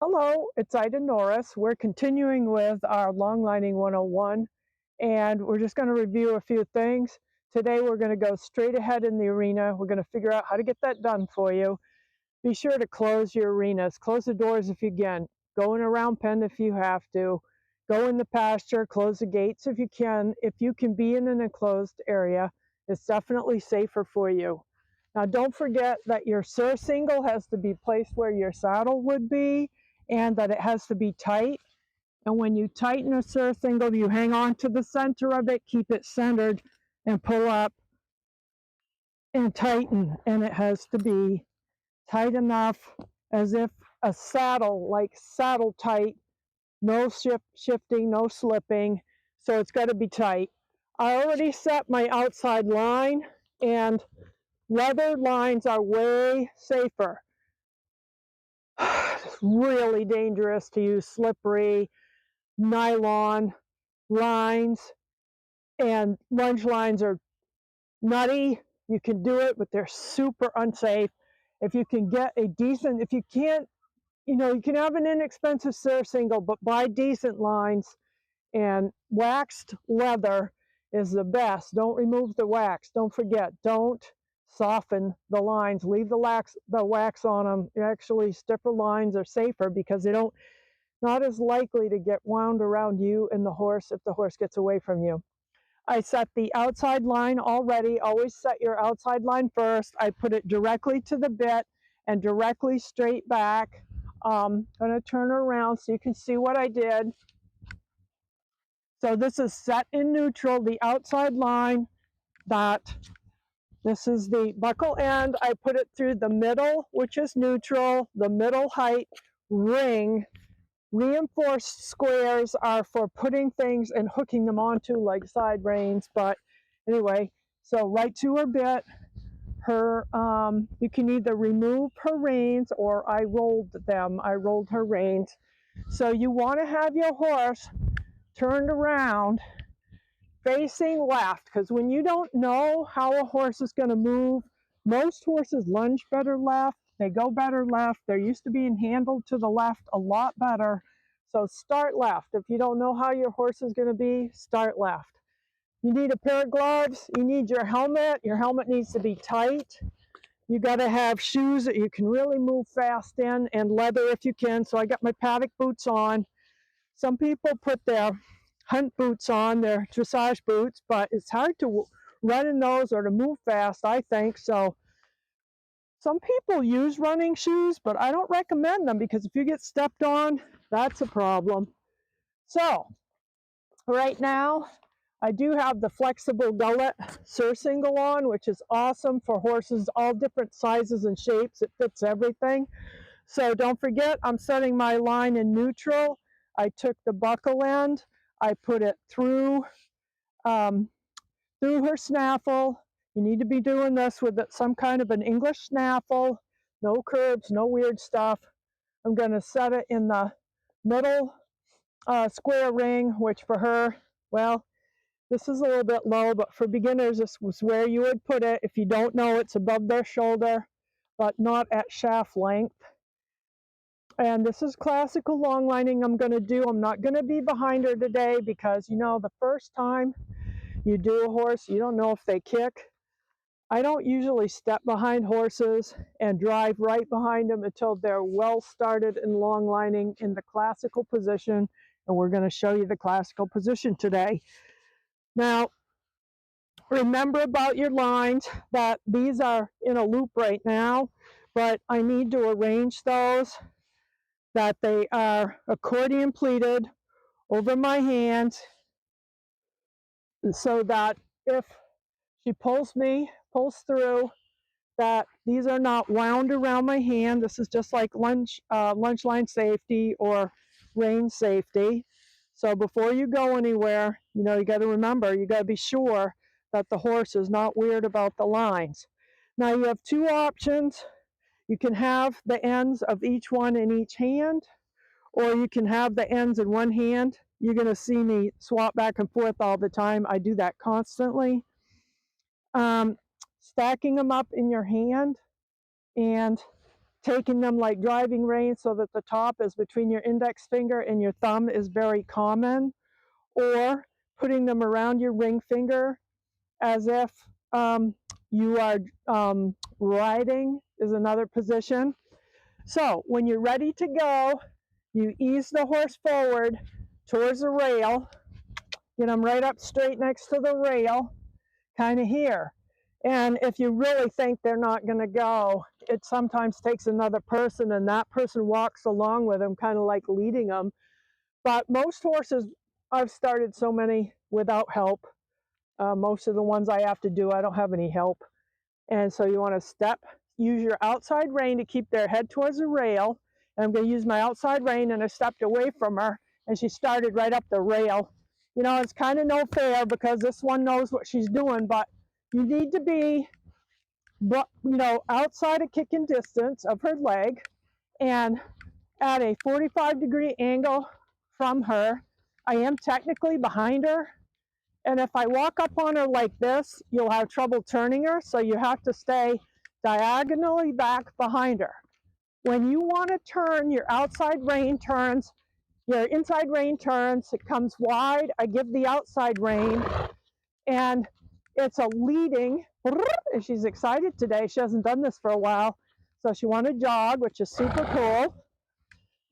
Hello, it's Ida Norris. We're continuing with our Long Lining 101, and we're just going to review a few things. Today we're going to go straight ahead in the arena. We're going to figure out how to get that done for you. Be sure to close your arenas. Close the doors if you can. Go in a round pen if you have to. Go in the pasture. Close the gates if you can. If you can be in an enclosed area, it's definitely safer for you. Now don't forget that your surcingle has to be placed where your saddle would be and that it has to be tight. And when you tighten a surcingle, you hang on to the center of it, keep it centered, and pull up and tighten. And it has to be tight enough as if a saddle, like saddle tight, no shifting, no slipping. So it's got to be tight. I already set my outside line, and leather lines are way safer. It's really dangerous to use slippery nylon lines, and lunge lines are nutty. You can do it, but they're super unsafe. If you can get a decent, if you can't, you can have an inexpensive surcingle, but buy decent lines, and waxed leather is the best. Don't remove the wax. Don't forget, don't soften the lines. Leave the wax on them. Actually, stiffer lines are safer because they don't not as likely to get wound around you and the horse if the horse gets away from you. I set the outside line already. Always set your outside line first. I put it directly to the bit and directly straight back. I'm going to turn around so you can see what I did. So this is set in neutral, the outside line. This is the buckle end. I put it through the middle, which is neutral, the middle height ring. Reinforced squares are for putting things and hooking them onto, like side reins. But anyway, so right to her bit, you can either remove her reins, or I rolled them. I rolled her reins. So you want to have your horse turned around facing left, because when you don't know how a horse is going to move, most horses lunge better left, they go better left, they're used to being handled to the left a lot better. So start left. If you don't know how your horse is going to be, start left. You need a pair of gloves. You need your helmet. Your helmet needs to be tight. You got to have shoes that you can really move fast in, and leather if you can. So I got my paddock boots on. Some people put their hunt boots on, their dressage boots, but it's hard to run in those or to move fast, I think. So some people use running shoes, but I don't recommend them, because if you get stepped on, that's a problem. So right now, I do have the flexible gullet surcingle on, which is awesome for horses all different sizes and shapes. It fits everything. So don't forget, I'm setting my line in neutral. I took the buckle end, I put it through her snaffle. You need to be doing this with some kind of an English snaffle. No curves, no weird stuff. I'm going to set it in the middle square ring, which for her, well, this is a little bit low, but for beginners, this was where you would put it. If you don't know, it's above their shoulder, but not at shaft length. And this is classical long lining I'm going to do. I'm not going to be behind her today because, the first time you do a horse, you don't know if they kick. I don't usually step behind horses and drive right behind them until they're well started in long lining in the classical position. And we're going to show you the classical position today. Now, remember about your lines that these are in a loop right now, but I need to arrange those that they are accordion pleated over my hands, so that if she pulls through, that these are not wound around my hand. This is just like lunge line safety or rein safety. So before you go anywhere, you got to remember, you got to be sure that the horse is not weird about the lines. Now you have two options. You can have the ends of each one in each hand, or you can have the ends in one hand. You're going to see me swap back and forth all the time. I do that constantly. Stacking them up in your hand and taking them like driving reins so that the top is between your index finger and your thumb is very common, or putting them around your ring finger as if you are riding is another position. So when you're ready to go, you ease the horse forward towards the rail, get them right up straight next to the rail, kind of here. And if you really think they're not going to go, it sometimes takes another person, and that person walks along with them, kind of like leading them. But most horses, I've started so many without help. Most of the ones I have to do, I don't have any help. And so you want to step, use your outside rein to keep their head towards the rail. And I'm going to use my outside rein, and I stepped away from her, and she started right up the rail. You know, it's kind of no fair because this one knows what she's doing, but you need to be, you know, outside of kicking distance of her leg and at a 45-degree angle from her. I am technically behind her, and if I walk up on her like this, you'll have trouble turning her, so you have to stay diagonally back behind her. When you want to turn, your outside rein turns, your inside rein turns, it comes wide. I give the outside rein, and it's a leading, and she's excited today. She hasn't done this for a while, so she wanted to jog, which is super cool.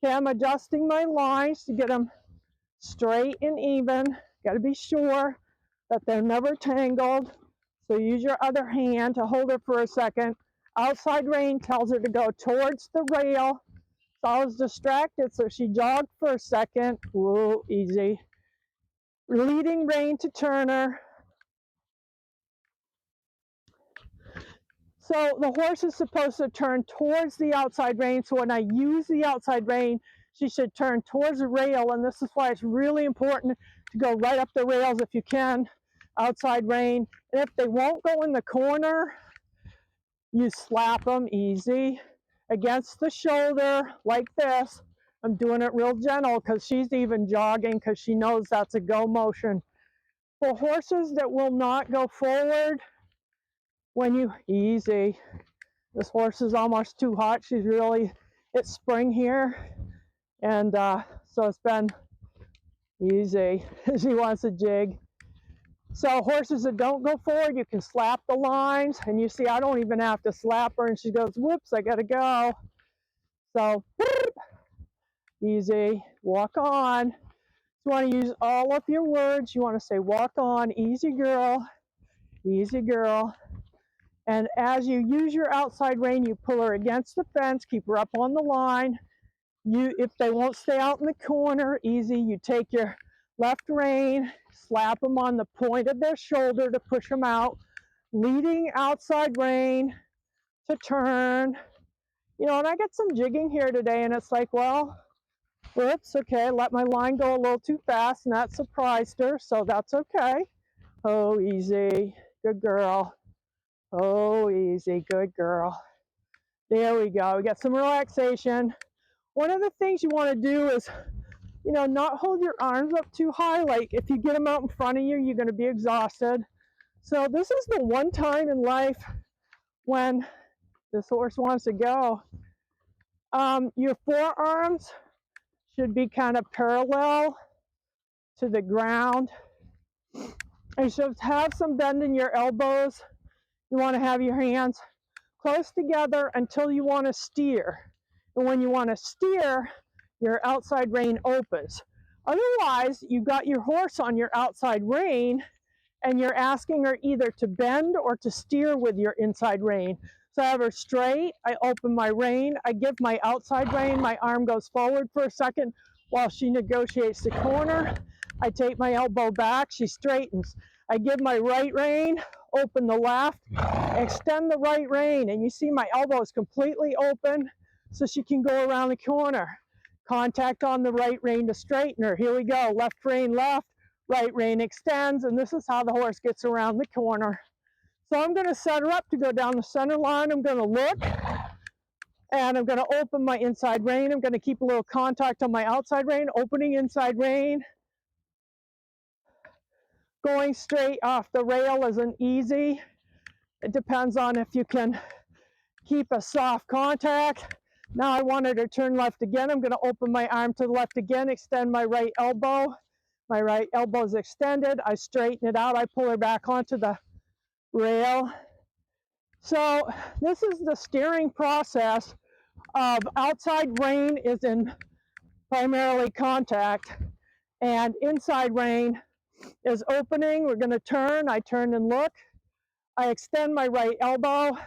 Okay, I'm adjusting my lines to get them straight and even. Got to be sure that they're never tangled. So use your other hand to hold her for a second. Outside rein tells her to go towards the rail. So I was distracted, so she jogged for a second. Whoa, easy. Leading rein to turn her. So the horse is supposed to turn towards the outside rein. So when I use the outside rein, she should turn towards the rail. And this is why it's really important to go right up the rails if you can, outside rein. And if they won't go in the corner, you slap them easy against the shoulder like this. I'm doing it real gentle because she's even jogging because she knows that's a go motion. For horses that will not go forward, when you, easy. This horse is almost too hot. She's really, it's spring here. And so it's been easy. She wants a jig. So horses that don't go forward, you can slap the lines. And you see, I don't even have to slap her. And she goes, whoops, I got to go. So, whoop, easy, walk on. You want to use all of your words. You want to say, walk on, easy girl, easy girl. And as you use your outside rein, you pull her against the fence, keep her up on the line. If they won't stay out in the corner, easy, you take your left rein, slap them on the point of their shoulder to push them out, leading outside rein to turn. You know, and I get some jigging here today, and it's like, well, whoops, okay, let my line go a little too fast, and that surprised her, so that's okay. Oh, easy, good girl. Oh, easy, good girl. There we go, we got some relaxation. One of the things you want to do is, you know, not hold your arms up too high. Like if you get them out in front of you, you're going to be exhausted. So this is the one time in life when this horse wants to go. Your forearms should be kind of parallel to the ground. You should have some bend in your elbows. You want to have your hands close together until you want to steer. And when you want to steer, your outside rein opens. Otherwise, you got your horse on your outside rein and you're asking her either to bend or to steer with your inside rein. So I have her straight, I open my rein, I give my outside rein, my arm goes forward for a second while she negotiates the corner. I take my elbow back, she straightens. I give my right rein, open the left, extend the right rein, and you see my elbow is completely open so she can go around the corner. Contact on the right rein to straighten her. Here we go, left rein left, right rein extends, and this is how the horse gets around the corner. So I'm going to set her up to go down the center line. I'm going to look, and I'm going to open my inside rein. I'm going to keep a little contact on my outside rein, opening inside rein. Going straight off the rail isn't easy. It depends on if you can keep a soft contact. Now I want her to turn left again. I'm going to open my arm to the left again, extend my right elbow. My right elbow is extended. I straighten it out. I pull her back onto the rail. So this is the steering process of outside rein is in primarily contact, and inside rein is opening. We're going to turn. I turn and look. I extend my right elbow.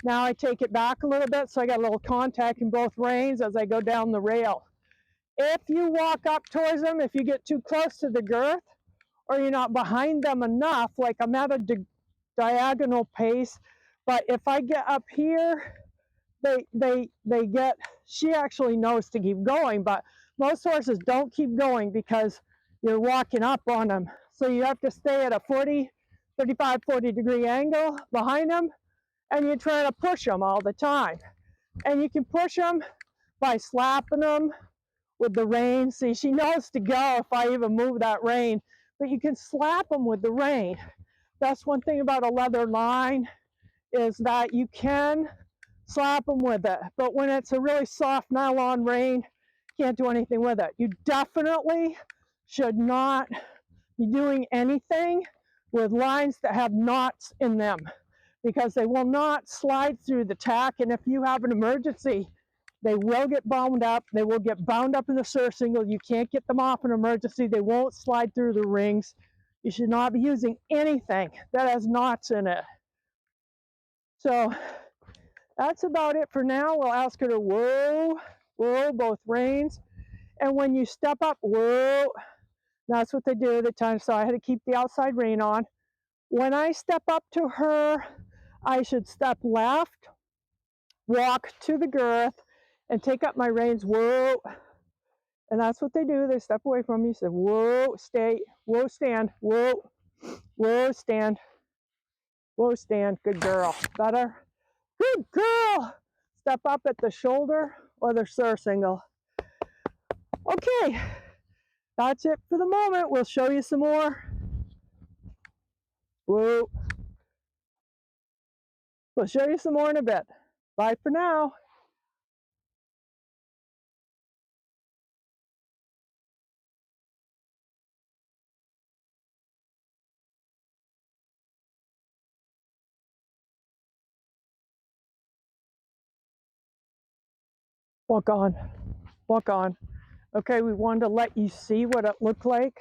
Now I take it back a little bit so I got a little contact in both reins as I go down the rail. If you walk up towards them, if you get too close to the girth, or you're not behind them enough, like I'm at a diagonal pace, but if I get up here, they get, she actually knows to keep going, but most horses don't keep going because you're walking up on them. So you have to stay at a 35, 40 degree angle behind them, and you're trying to push them all the time. And you can push them by slapping them with the rein. See, she knows to go if I even move that rein, but you can slap them with the rein. That's one thing about a leather line, is that you can slap them with it, but when it's a really soft nylon rein, can't do anything with it. You definitely should not be doing anything with lines that have knots in them, because they will not slide through the tack, and if you have an emergency, they will get bound up. They will get bound up in the surcingle. You can't get them off in emergency. They won't slide through the rings. You should not be using anything that has knots in it. So that's about it for now. We'll ask her to whoa, whoa, both reins. And when you step up, whoa, that's what they do at the time. So I had to keep the outside rein on. When I step up to her, I should step left, walk to the girth, and take up my reins, whoa. And that's what they do. They step away from me, say, whoa, stay, whoa, stand, whoa, whoa, stand, whoa, stand. Good girl. Better. Good girl. Step up at the shoulder or the surcingle. Okay, that's it for the moment. We'll show you some more. Whoa. We'll show you some more in a bit. Bye for now. Walk on. Walk on. Okay, we wanted to let you see what it looked like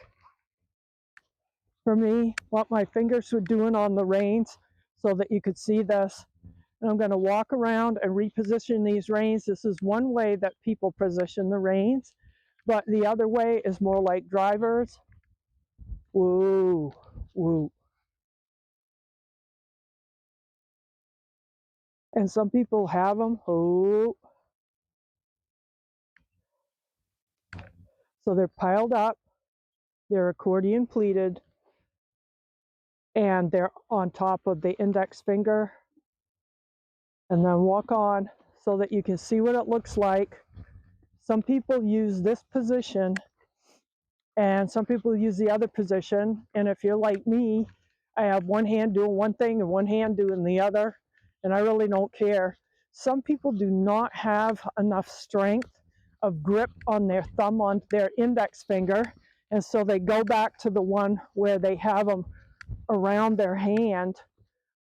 for me, what my fingers were doing on the reins, so that you could see this. And I'm going to walk around and reposition these reins. This is one way that people position the reins, but the other way is more like drivers. Woo, woo. And some people have them. Oh. So they're piled up, they're accordion pleated, and they're on top of the index finger. And then walk on so that you can see what it looks like. Some people use this position and some people use the other position. And if you're like me, I have one hand doing one thing and one hand doing the other, and I really don't care. Some people do not have enough strength of grip on their thumb, on their index finger, and so they go back to the one where they have them around their hand,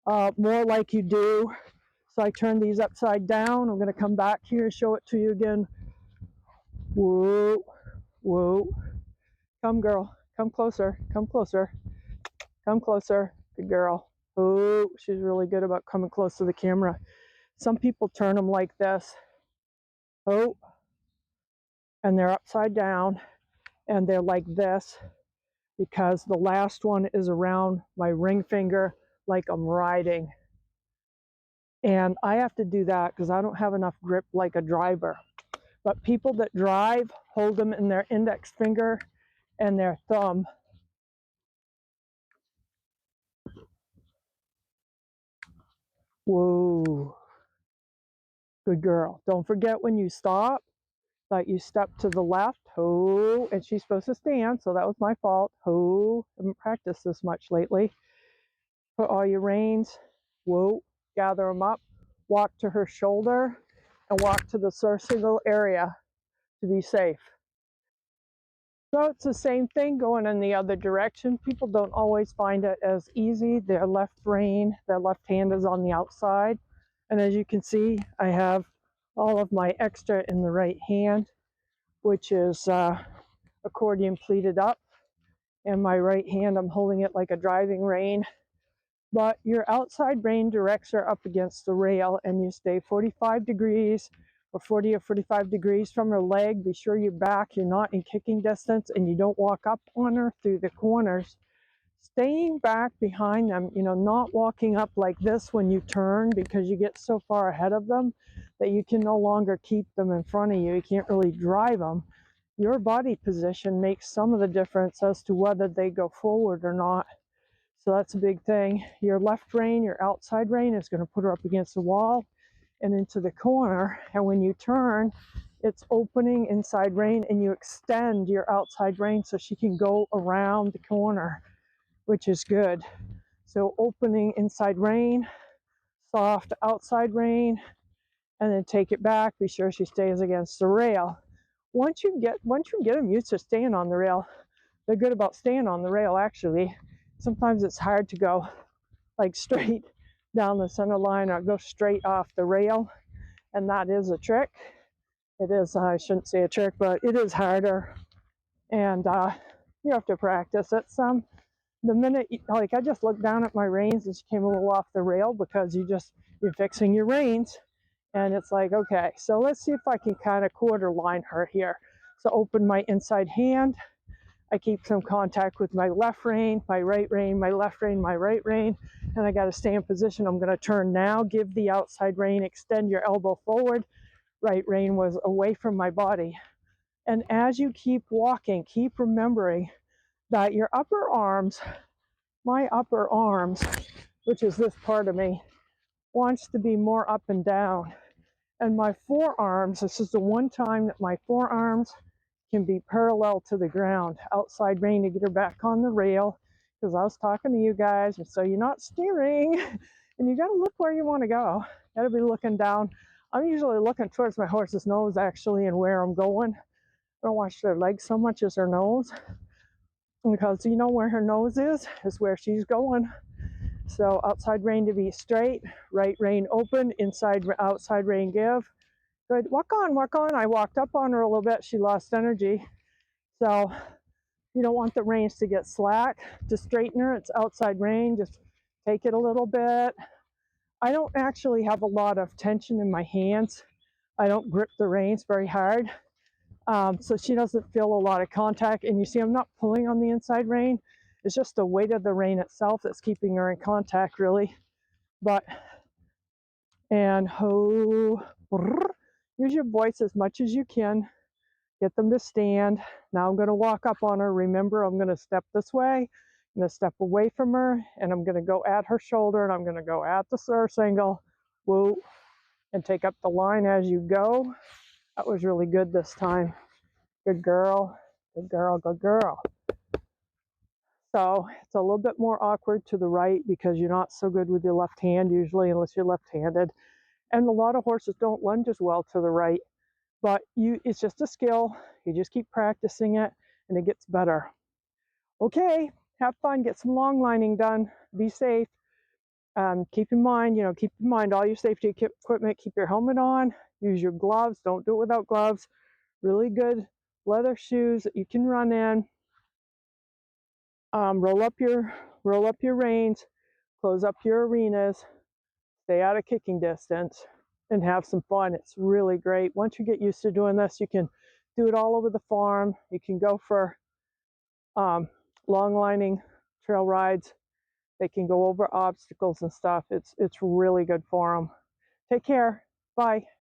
more like you do. So I turn these upside down. I'm going to come back here and show it to you again. Whoa, whoa. Come, girl. Come closer. Come closer. Come closer. Good girl. Oh, she's really good about coming close to the camera. Some people turn them like this. Oh, and they're upside down, and they're like this because the last one is around my ring finger like I'm riding. And I have to do that because I don't have enough grip like a driver. But people that drive hold them in their index finger and their thumb. Whoa. Good girl. Don't forget when you stop that you step to the left. Ho. And she's supposed to stand, so that was my fault. Ho. Haven't practiced this much lately. Put all your reins. Whoa. Gather them up. Walk to her shoulder and walk to the surcingle area to be safe. So it's the same thing going in the other direction. People don't always find it as easy. Their left hand is on the outside. And as you can see, I have all of my extra in the right hand, which is accordion pleated up. And my right hand, I'm holding it like a driving rein. But your outside rein directs are up against the rail, and you stay 45 degrees or 40 or 45 degrees from her leg. Be sure you're back, you're not in kicking distance, and you don't walk up on her through the corners. Staying back behind them, not walking up like this when you turn, because you get so far ahead of them that you can no longer keep them in front of you. You can't really drive them. Your body position makes some of the difference as to whether they go forward or not. So that's a big thing. Your left rein, your outside rein, is going to put her up against the wall and into the corner. And when you turn, it's opening inside rein, and you extend your outside rein so she can go around the corner, which is good. So opening inside rein, soft outside rein, and then take it back. Be sure she stays against the rail. Once you get them used to staying on the rail, they're good about staying on the rail, actually. Sometimes it's hard to go like straight down the center line or go straight off the rail, and that is a trick. It is, I shouldn't say a trick, but it is harder, and you have to practice it some. The minute, like I just looked down at my reins and she came a little off the rail because you're fixing your reins, and it's like, okay, so let's see if I can kind of quarter line her here. So open my inside hand. I keep some contact with my left rein, my right rein, my left rein, my right rein, and I got to stay in position. I'm going to turn now, give the outside rein, extend your elbow forward. Right rein was away from my body. And as you keep walking, keep remembering that your upper arms, my upper arms, which is this part of me, wants to be more up and down. And my forearms, this is the one time that my forearms can be parallel to the ground. Outside rein to get her back on the rail, because I was talking to you guys, and so you're not steering, and you got to look where you want to go. Got to be looking down. I'm usually looking towards my horse's nose, actually, and where I'm going. I don't watch their legs so much as her nose, because you know where her nose is where she's going. So outside rein to be straight, right rein open, outside rein give. Good. Walk on, walk on. I walked up on her a little bit. She lost energy. So you don't want the reins to get slack. To straighten her, it's outside rein. Just take it a little bit. I don't actually have a lot of tension in my hands. I don't grip the reins very hard. So she doesn't feel a lot of contact. And you see, I'm not pulling on the inside rein. It's just the weight of the rein itself that's keeping her in contact, really. And use your voice as much as you can. Get them to stand. Now I'm going to walk up on her. Remember, I'm going to step this way. I'm going to step away from her, and I'm going to go at her shoulder, and I'm going to go at the surcingle. Whoa. And take up the line as you go. That was really good this time. Good girl. Good girl. Good girl. So it's a little bit more awkward to the right because you're not so good with your left hand usually, unless you're left-handed. And a lot of horses don't lunge as well to the right. But it's just a skill. You just keep practicing it, and it gets better. Okay, have fun. Get some long lining done. Be safe. Keep in mind all your safety equipment. Keep your helmet on. Use your gloves. Don't do it without gloves. Really good leather shoes that you can run in. Roll up your reins. Close up your arenas. Stay out of kicking distance, and have some fun. It's really great. Once you get used to doing this, you can do it all over the farm. You can go for long lining trail rides. They can go over obstacles and stuff. It's really good for them. Take care. Bye.